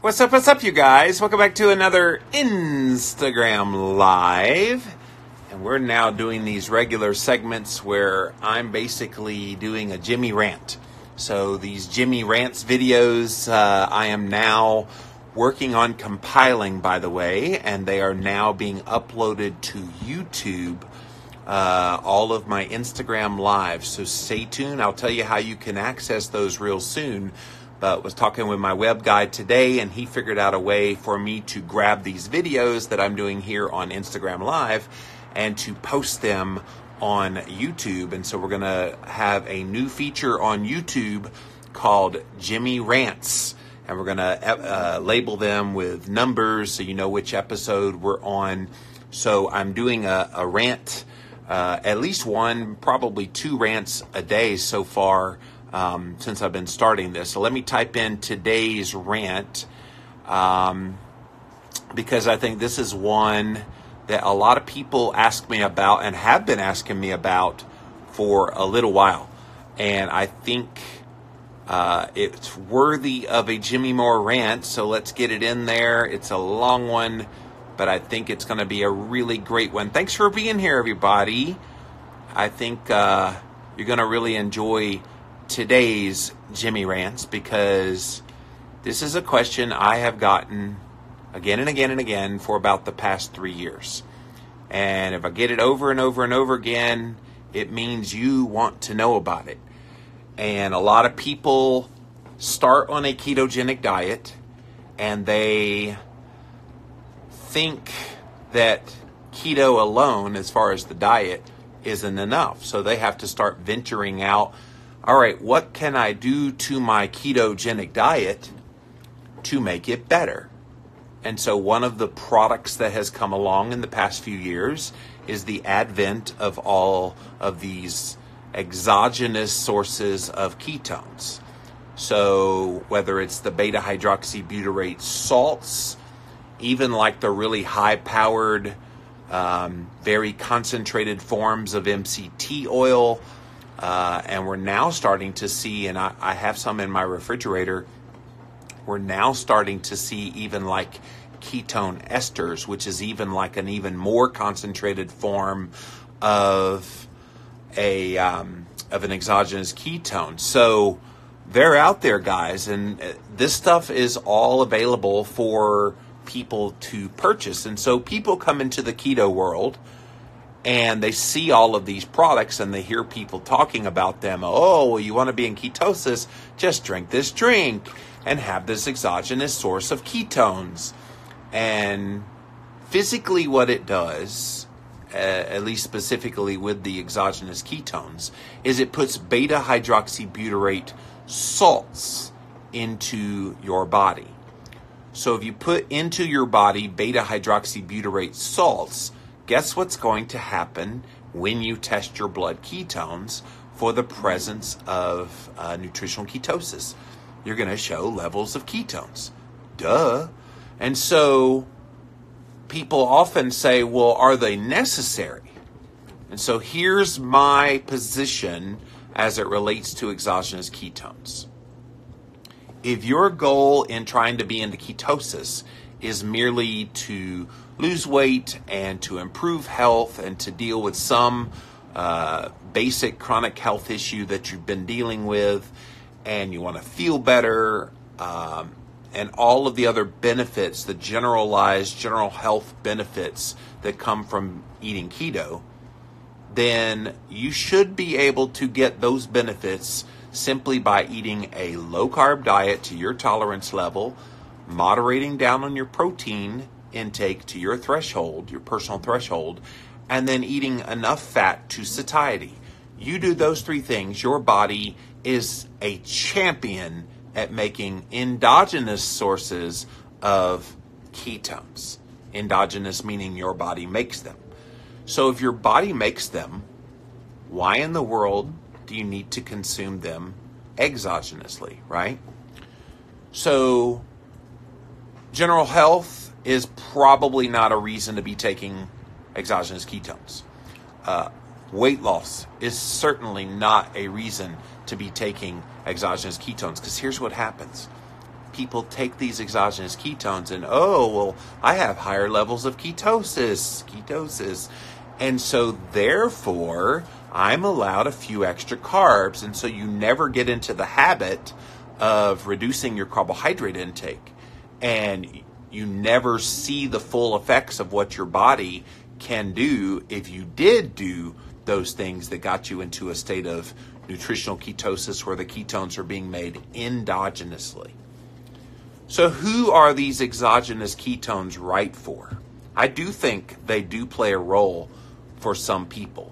What's up, you guys? Welcome back to another Instagram Live. And we're now doing these regular segments where I'm basically doing a Jimmy rant. So these Jimmy Rants videos, I am now working on compiling, by the way, and they are now being uploaded to YouTube, all of my Instagram Lives. So stay tuned. I'll tell you how you can access those real soon. But was talking with my web guy today, and he figured out a way for me to grab these videos that I'm doing here on Instagram Live and to post them on YouTube. And so we're going to have a new feature on YouTube called Jimmy Rants. And we're going to label them with numbers so you know which episode we're on. So I'm doing a rant, at least one, probably two rants a day so far, since I've been starting this. So let me type in today's rant, because I think this is one that a lot of people ask me about and have been asking me about for a little while. And I think it's worthy of a Jimmy Moore rant, so let's get it in there. It's a long one, but I think it's going to be a really great one. Thanks for being here, everybody. I think you're going to really enjoy today's Jimmy Rants, because this is a question I have gotten again and again and again for about the past 3 years. And if I get it over and over and over again, it means you want to know about it. And a lot of people start on a ketogenic diet and they think that keto alone, as far as the diet, isn't enough. So they have to start venturing out. All right, what can I do to my ketogenic diet to make it better? And so one of the products that has come along in the past few years is the advent of all of these exogenous sources of ketones. So whether it's the beta-hydroxybutyrate salts, even like the really high-powered, very concentrated forms of MCT oil, and we're now starting to see, and I have some in my refrigerator, we're now starting to see even like ketone esters, which is even like an even more concentrated form of an exogenous ketone. So they're out there, guys, and this stuff is all available for people to purchase. And so people come into the keto world and they see all of these products and they hear people talking about them. Oh, well, you want to be in ketosis? Just drink this drink and have this exogenous source of ketones. And physically what it does, at least specifically with the exogenous ketones, is it puts beta-hydroxybutyrate salts into your body. So if you put into your body beta-hydroxybutyrate salts, guess what's going to happen when you test your blood ketones for the presence of nutritional ketosis? You're going to show levels of ketones. Duh. And so people often say, well, are they necessary? And so here's my position as it relates to exogenous ketones. If your goal in trying to be into ketosis is merely to lose weight and to improve health and to deal with some basic chronic health issue that you've been dealing with, and you want to feel better, and all of the other benefits, the generalized general health benefits that come from eating keto, then you should be able to get those benefits simply by eating a low-carb diet to your tolerance level, moderating down on your protein intake to your threshold, your personal threshold, and then eating enough fat to satiety. You do those three things, your body is a champion at making endogenous sources of ketones. Endogenous meaning your body makes them. So if your body makes them, why in the world do you need to consume them exogenously, right? So general health is probably not a reason to be taking exogenous ketones. Weight loss is certainly not a reason to be taking exogenous ketones, because here's what happens. people take these exogenous ketones and, oh, well, I have higher levels of ketosis. And so therefore, I'm allowed a few extra carbs. And so you never get into the habit of reducing your carbohydrate intake. And you never see the full effects of what your body can do if you did do those things that got you into a state of nutritional ketosis where the ketones are being made endogenously. So who are these exogenous ketones right for? I do think they do play a role for some people.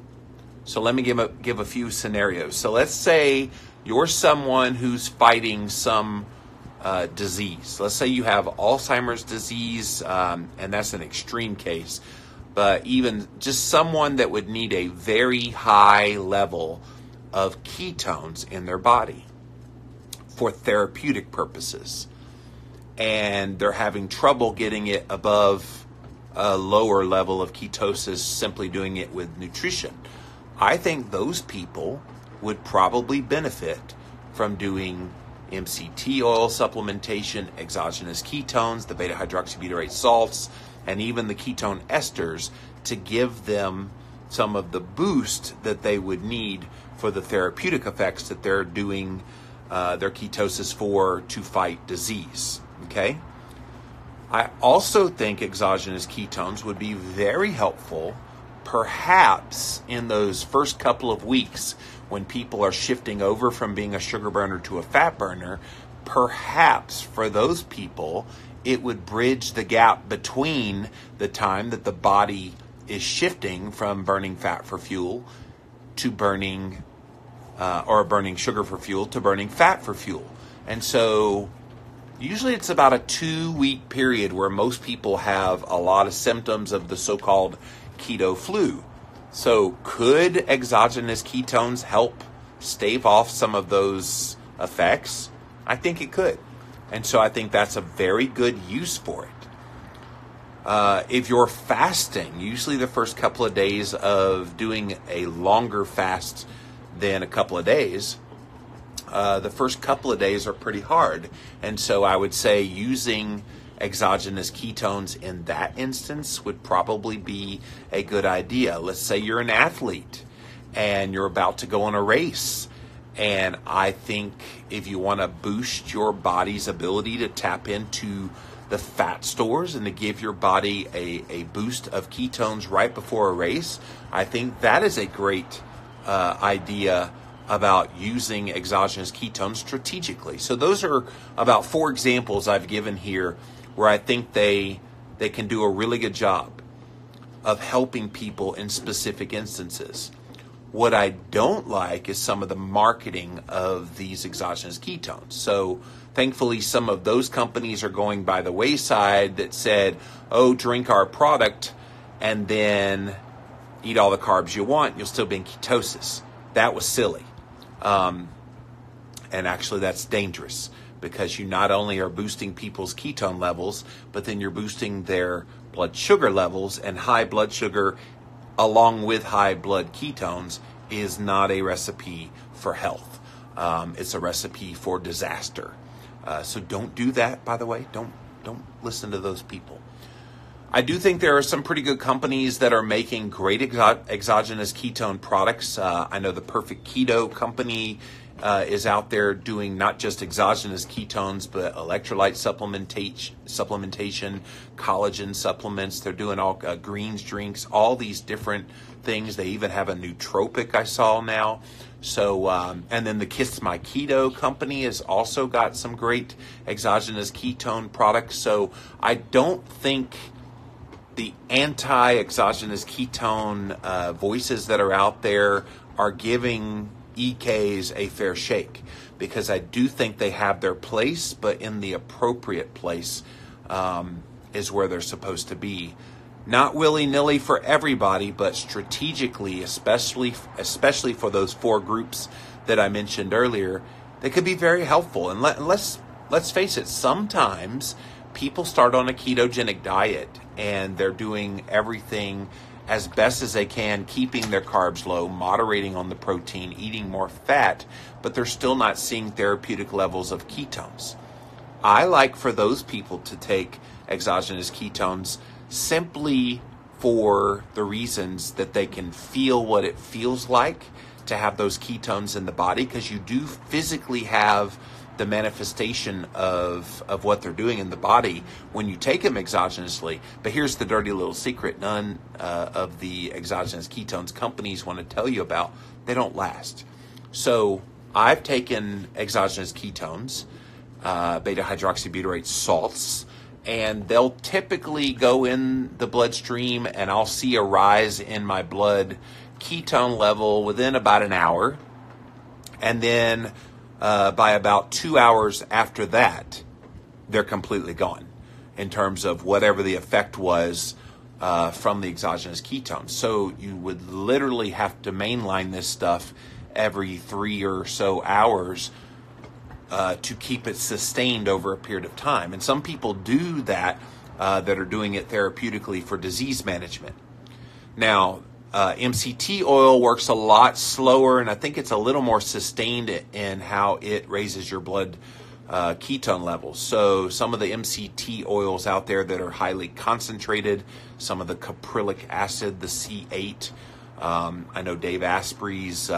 So let me give a few scenarios. So let's say you're someone who's fighting some disease. Let's say you have Alzheimer's disease, and that's an extreme case. But even just someone that would need a very high level of ketones in their body for therapeutic purposes. And they're having trouble getting it above a lower level of ketosis, simply doing it with nutrition. I think those people would probably benefit from doing MCT oil supplementation, exogenous ketones, the beta-hydroxybutyrate salts, and even the ketone esters to give them some of the boost that they would need for the therapeutic effects that they're doing their ketosis for to fight disease. Okay? I also think exogenous ketones would be very helpful, perhaps in those first couple of weeks when people are shifting over from being a sugar burner to a fat burner. Perhaps for those people, it would bridge the gap between the time that the body is shifting from burning fat for fuel to burning sugar for fuel to burning fat for fuel. And so usually it's about a 2-week period where most people have a lot of symptoms of the so-called keto flu. So could exogenous ketones help stave off some of those effects? I think it could. And so I think that's a very good use for it. If you're fasting, usually the first couple of days of doing a longer fast than a couple of days, the first couple of days are pretty hard. And so I would say using exogenous ketones in that instance would probably be a good idea. Let's say you're an athlete and you're about to go on a race. And I think if you want to boost your body's ability to tap into the fat stores and to give your body a boost of ketones right before a race, I think that is a great idea about using exogenous ketones strategically. So those are about 4 examples I've given here where I think they can do a really good job of helping people in specific instances. What I don't like is some of the marketing of these exogenous ketones. So thankfully, some of those companies are going by the wayside that said, oh, drink our product and then eat all the carbs you want, you'll still be in ketosis. That was silly. And actually, that's dangerous because you not only are boosting people's ketone levels, but then you're boosting their blood sugar levels, and high blood sugar along with high blood ketones is not a recipe for health. It's a recipe for disaster. So don't do that, by the way. Don't listen to those people. I do think there are some pretty good companies that are making great exogenous ketone products. I know the Perfect Keto company is out there doing not just exogenous ketones, but electrolyte supplementation, collagen supplements. They're doing all greens drinks, all these different things. They even have a nootropic I saw now. So, and then the Kiss My Keto company has also got some great exogenous ketone products. So I don't think the anti-exogenous ketone voices that are out there are giving EKs a fair shake, because I do think they have their place, but in the appropriate place is where they're supposed to be. Not willy-nilly for everybody, but strategically, especially for those 4 groups that I mentioned earlier, they could be very helpful. And let's face it, sometimes people start on a ketogenic diet and they're doing everything as best as they can, keeping their carbs low, moderating on the protein, eating more fat, but they're still not seeing therapeutic levels of ketones. I like for those people to take exogenous ketones simply for the reasons that they can feel what it feels like to have those ketones in the body, because you do physically have the manifestation of what they're doing in the body when you take them exogenously. But here's the dirty little secret: none of the exogenous ketones companies want to tell you about, they don't last. So I've taken exogenous ketones, beta hydroxybutyrate salts, and they'll typically go in the bloodstream, and I'll see a rise in my blood ketone level within about an hour. And then by about 2 hours after that, they're completely gone in terms of whatever the effect was from the exogenous ketones. So you would literally have to mainline this stuff every 3 or so hours to keep it sustained over a period of time. And some people do that that are doing it therapeutically for disease management. Now, MCT oil works a lot slower, and I think it's a little more sustained in how it raises your blood ketone levels. So some of the MCT oils out there that are highly concentrated, some of the caprylic acid, the C8, I know Dave Asprey's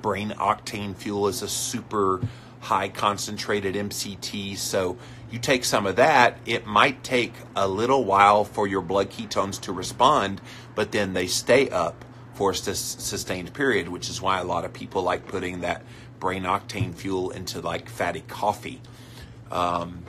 brain octane fuel is a super high concentrated MCT. So you take some of that, it might take a little while for your blood ketones to respond, but then they stay up for a sustained period, which is why a lot of people like putting that brain octane fuel into like fatty coffee. And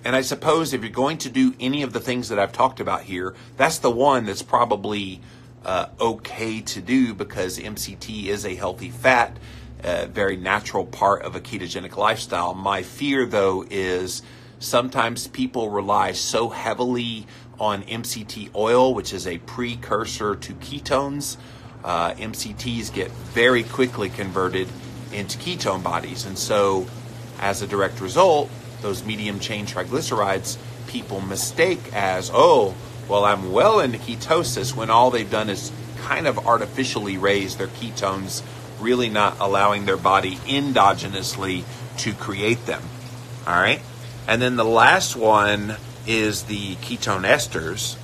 I suppose if you're going to do any of the things that I've talked about here, that's the one that's probably okay to do, because MCT is a healthy fat, very natural part of a ketogenic lifestyle. My fear, though, is sometimes people rely so heavily on MCT oil, which is a precursor to ketones. MCTs get very quickly converted into ketone bodies. And so as a direct result, those medium chain triglycerides people mistake as, oh, well, I'm well into ketosis, when all they've done is kind of artificially raise their ketones, really not allowing their body endogenously to create them. All right. And then the last one is the ketone esters,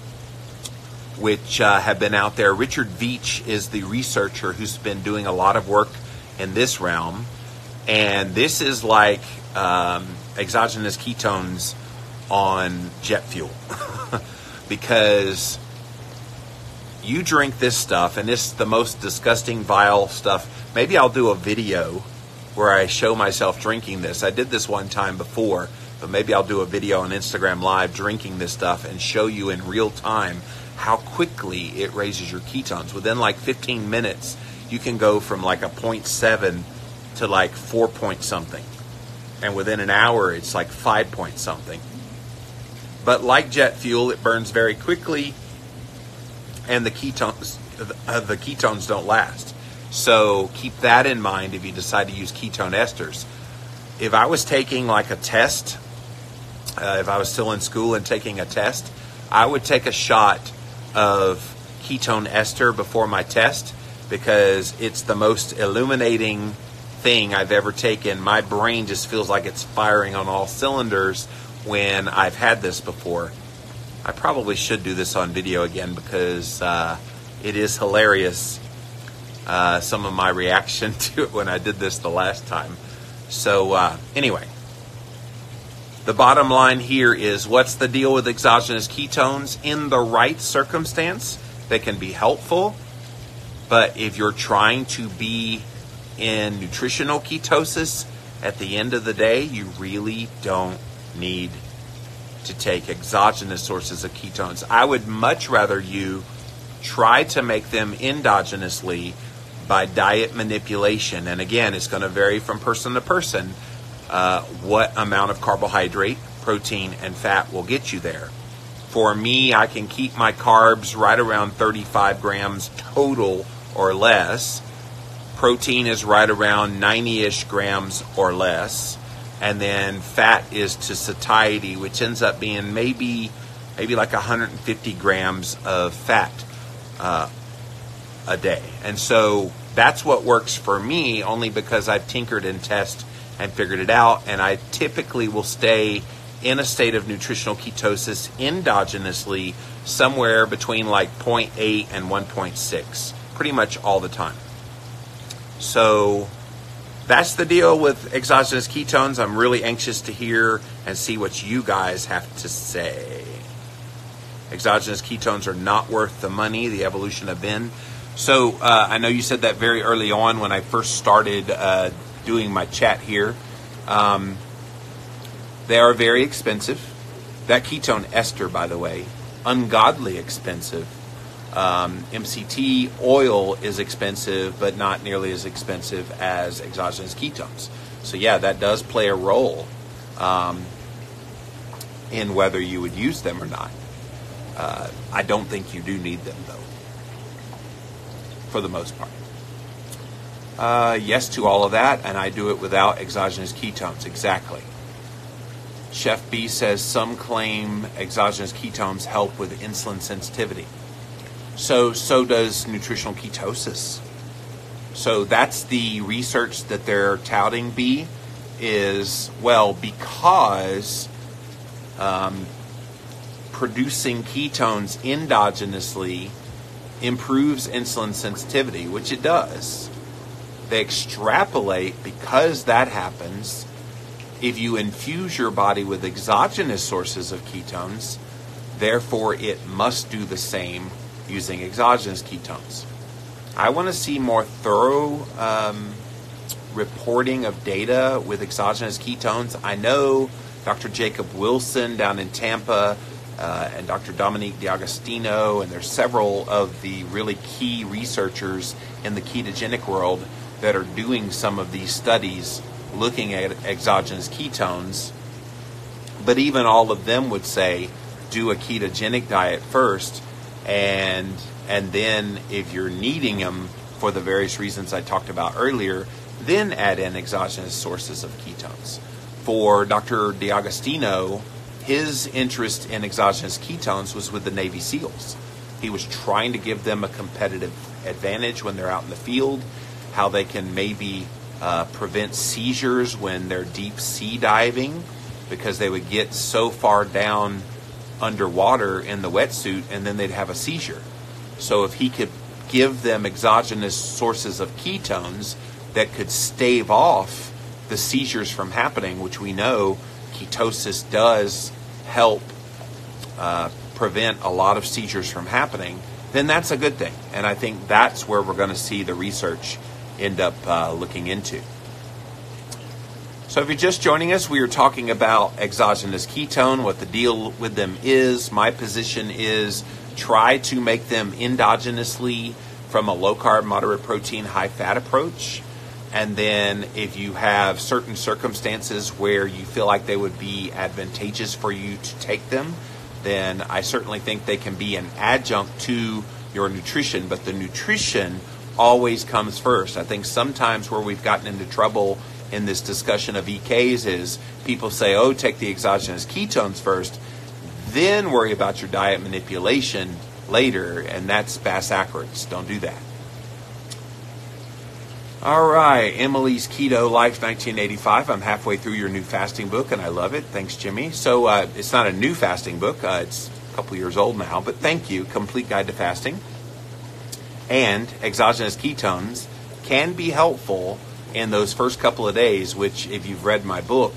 which have been out there. Richard Veach is the researcher who's been doing a lot of work in this realm. And this is like exogenous ketones on jet fuel. Because you drink this stuff, and it's the most disgusting, vile stuff. Maybe I'll do a video where I show myself drinking this. I did this one time before, but maybe I'll do a video on Instagram Live drinking this stuff and show you in real time how quickly it raises your ketones. Within like 15 minutes, you can go from like a 0.7 to like 4 point something. And within an hour, it's like 5 point something. But like jet fuel, it burns very quickly, and the ketones don't last. So keep that in mind if you decide to use ketone esters. If I was taking like a test, if I was still in school and taking a test, I would take a shot of ketone ester before my test, because it's the most illuminating thing I've ever taken. My brain just feels like it's firing on all cylinders when I've had this before. I probably should do this on video again, because it is hilarious, some of my reaction to it when I did this the last time. So anyway, the bottom line here is, what's the deal with exogenous ketones? In the right circumstance, they can be helpful. But if you're trying to be in nutritional ketosis, at the end of the day, you really don't need to take exogenous sources of ketones. I would much rather you try to make them endogenously by diet manipulation. And again, it's going to vary from person to person what amount of carbohydrate, protein, and fat will get you there. For me, I can keep my carbs right around 35 grams total or less. Protein is right around 90-ish grams or less. And then fat is to satiety, which ends up being maybe like 150 grams of fat a day. And so that's what works for me, only because I've tinkered and tested and figured it out. And I typically will stay in a state of nutritional ketosis endogenously somewhere between like 0.8 and 1.6, pretty much all the time. So that's the deal with exogenous ketones. I'm really anxious to hear and see what you guys have to say. Exogenous ketones are not worth the money, the evolution of Ben. So I know you said that very early on when I first started doing my chat here. They are very expensive. That ketone ester, by the way, ungodly expensive. MCT oil is expensive, but not nearly as expensive as exogenous ketones. So yeah, that does play a role in whether you would use them or not. I don't think you do need them, though, for the most part. Yes to all of that, and I do it without exogenous ketones. Exactly. Chef B says some claim exogenous ketones help with insulin sensitivity. So does nutritional ketosis. So that's the research that they're touting, B, is, well, because producing ketones endogenously improves insulin sensitivity, which it does. They extrapolate, because that happens, if you infuse your body with exogenous sources of ketones, therefore it must do the same using exogenous ketones. I want to see more thorough reporting of data with exogenous ketones. I know Dr. Jacob Wilson down in Tampa and Dr. Dominique D'Agostino, and there's several of the really key researchers in the ketogenic world that are doing some of these studies looking at exogenous ketones. But even all of them would say do a ketogenic diet first, and then if you're needing them for the various reasons I talked about earlier, then add in exogenous sources of ketones. For Dr. D'Agostino, his interest in exogenous ketones was with the Navy SEALs. He was trying to give them a competitive advantage when they're out in the field, how they can maybe prevent seizures when they're deep sea diving, because they would get so far down underwater in the wetsuit and then they'd have a seizure. So if he could give them exogenous sources of ketones that could stave off the seizures from happening, which we know ketosis does help prevent a lot of seizures from happening, then that's a good thing. And I think that's where we're going to see the research end up looking into. So if you're just joining us, we are talking about exogenous ketone, what the deal with them is. My position is try to make them endogenously from a low-carb, moderate protein, high-fat approach. And then if you have certain circumstances where you feel like they would be advantageous for you to take them, then I certainly think they can be an adjunct to your nutrition. But the nutrition always comes first. I think sometimes where we've gotten into trouble in this discussion of EKs is people say, oh, take the exogenous ketones first, then worry about your diet manipulation later, and that's backwards. Don't do that. All right, Emily's Keto Life 1985. I'm halfway through your new fasting book, and I love it. Thanks, Jimmy. So it's not a new fasting book. It's a couple years old now, but thank you. Complete Guide to Fasting. And exogenous ketones can be helpful in those first couple of days, which if you've read my book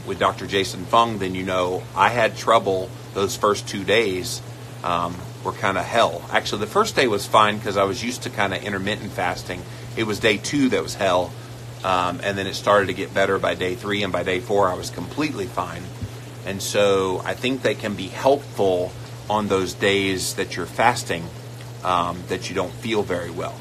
with Dr. Jason Fung, then you know I had trouble those first 2 days were kind of hell. Actually, the first day was fine because I was used to kind of intermittent fasting. It was day 2 that was hell, and then it started to get better by day 3, and by day 4 I was completely fine. And so I think they can be helpful on those days that you're fasting, that you don't feel very well.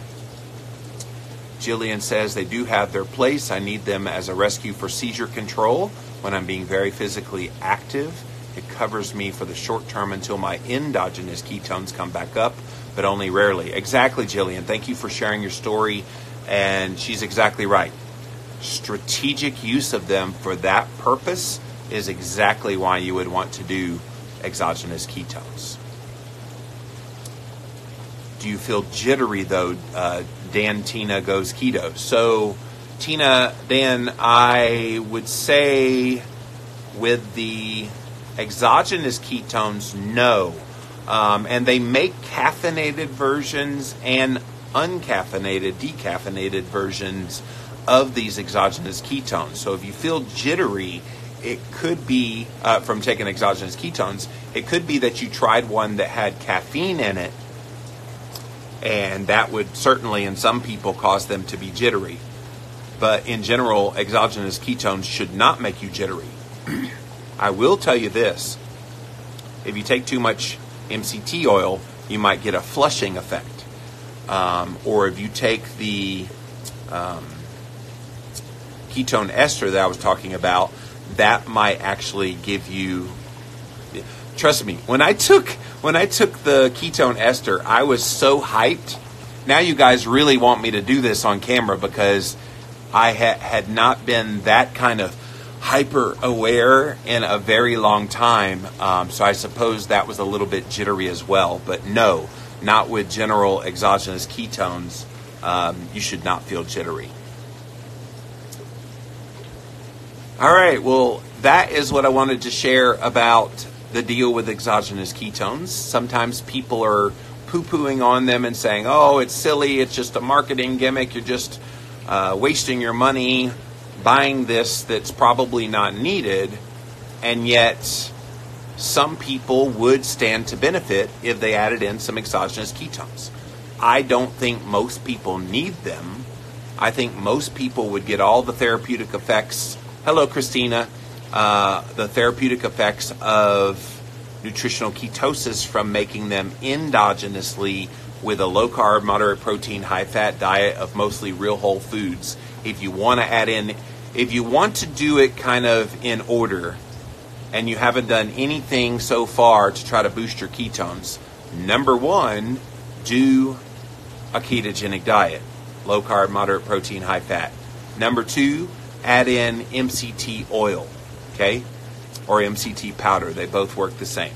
Jillian says they do have their place. I need them as a rescue for seizure control when I'm being very physically active. It covers me for the short term until my endogenous ketones come back up, but only rarely. Exactly, Jillian. Thank you for sharing your story. And she's exactly right. Strategic use of them for that purpose is exactly why you would want to do exogenous ketones. Do you feel jittery, though? Dan Tina goes keto. So Tina, Dan, I would say with the exogenous ketones, no. And they make caffeinated versions and uncaffeinated, decaffeinated versions of these exogenous ketones. So if you feel jittery, it could be from taking exogenous ketones, it could be that you tried one that had caffeine in it, and that would certainly in some people cause them to be jittery. But in general, exogenous ketones should not make you jittery. I will tell you this: if you take too much MCT oil, you might get a flushing effect. Or if you take the ketone ester that I was talking about, that might actually give you. Trust me, when I took the ketone ester, I was so hyped. Now you guys really want me to do this on camera because I had not been that kind of hyper aware in a very long time. So I suppose that was a little bit jittery as well. But no, not with general exogenous ketones. You should not feel jittery. All right, well, that is what I wanted to share about the deal with exogenous ketones. Sometimes people are poo-pooing on them and saying, oh, it's silly, it's just a marketing gimmick, you're just wasting your money buying this that's probably not needed. And yet some people would stand to benefit if they added in some exogenous ketones. I don't think most people need them. I think most people would get all the therapeutic effects. Hello, Christina. The therapeutic effects of nutritional ketosis from making them endogenously with a low-carb, moderate protein, high-fat diet of mostly real whole foods. If you want to add in, if you want to do it kind of in order, and you haven't done anything so far to try to boost your ketones, number one, do a ketogenic diet, low-carb, moderate protein, high-fat. Number two, add in MCT oil, okay, or MCT powder. They both work the same.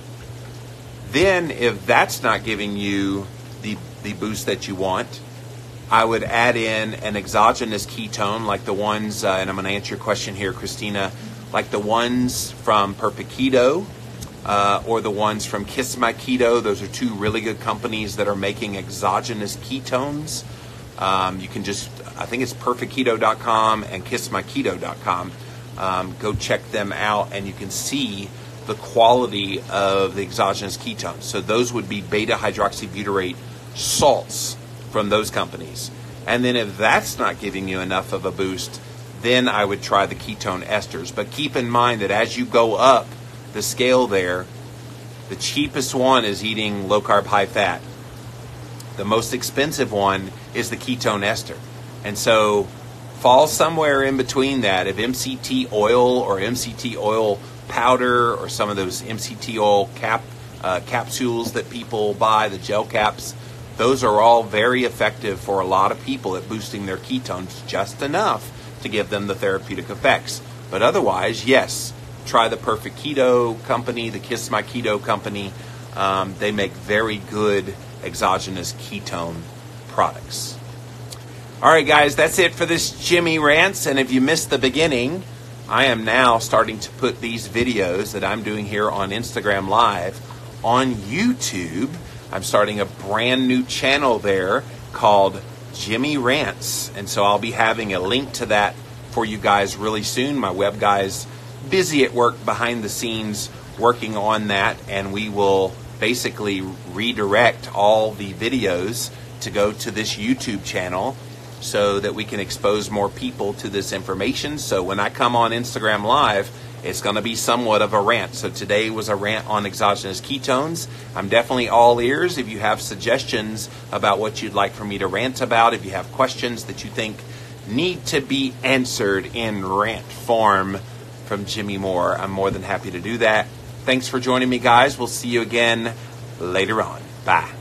Then, if that's not giving you the boost that you want, I would add in an exogenous ketone like the ones, and I'm going to answer your question here, Christina, like the ones from Perfect Keto or the ones from Kiss My Keto. Those are two really good companies that are making exogenous ketones. You can just, I think it's perfectketo.com and kissmyketo.com. Go check them out and you can see the quality of the exogenous ketones. So those would be beta hydroxybutyrate salts from those companies. And then if that's not giving you enough of a boost, then I would try the ketone esters. But keep in mind that as you go up the scale there, the cheapest one is eating low carb, high fat. The most expensive one is the ketone ester. And so fall somewhere in between that. If MCT oil or MCT oil powder or some of those MCT oil capsules that people buy, the gel caps, those are all very effective for a lot of people at boosting their ketones just enough to give them the therapeutic effects. But otherwise, yes, try the Perfect Keto company, the Kiss My Keto company. They make very good exogenous ketone products. All right, guys, that's it for this Jimmy Rants. And if you missed the beginning, I am now starting to put these videos that I'm doing here on Instagram Live on YouTube. I'm starting a brand new channel there called Jimmy Rants. And so I'll be having a link to that for you guys really soon. My web guy's busy at work behind the scenes working on that, and we will basically redirect all the videos to go to this YouTube channel so that we can expose more people to this information. So when I come on Instagram Live, it's going to be somewhat of a rant. So today was a rant on exogenous ketones. I'm definitely all ears. If you have suggestions about what you'd like for me to rant about, if you have questions that you think need to be answered in rant form from Jimmy Moore, I'm more than happy to do that. Thanks for joining me, guys. We'll see you again later on. Bye.